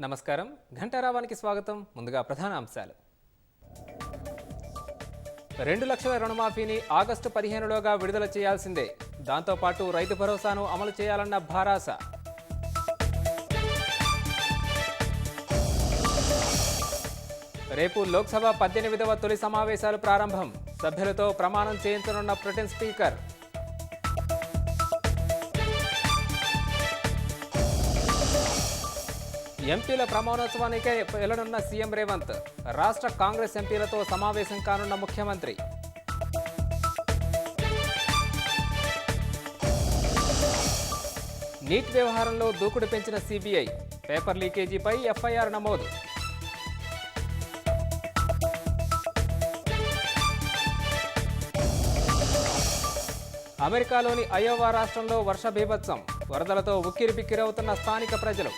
నమస్కారం ఘంటారావానికి స్వాగతం. ముందుగా ప్రధాన అంశాలు. 2 లక్షల రుణమాఫీని ఆగస్టు 15లోగా విడుదల చేయాల్సిందే. దాంతోపాటు రైతు భరోసాను అమలు చేయాలన్న భారాస. రేపు లోక్సభ 18వ తొలి సమావేశాలు ప్రారంభం. సభ్యులతో ప్రమాణం చేయించనున్న ప్రొటెం స్పీకర్. ఎంపీల ప్రమాణోత్సవానికే వెళ్లనున్న సీఎం రేవంత్. రాష్ట్ర కాంగ్రెస్ ఎంపీలతో సమావేశం కానున్న ముఖ్యమంత్రి. నీట్ వ్యవహారంలో దూకుడు పెంచిన సిబిఐ. పేపర్ లీకేజీపై ఎఫ్ఐఆర్ నమోదు. అమెరికాలోని అయోవా రాష్ట్రంలో వర్ష బీభత్సం. వరదలతో ఉక్కిరిబిక్కిరవుతున్న స్థానిక ప్రజలు.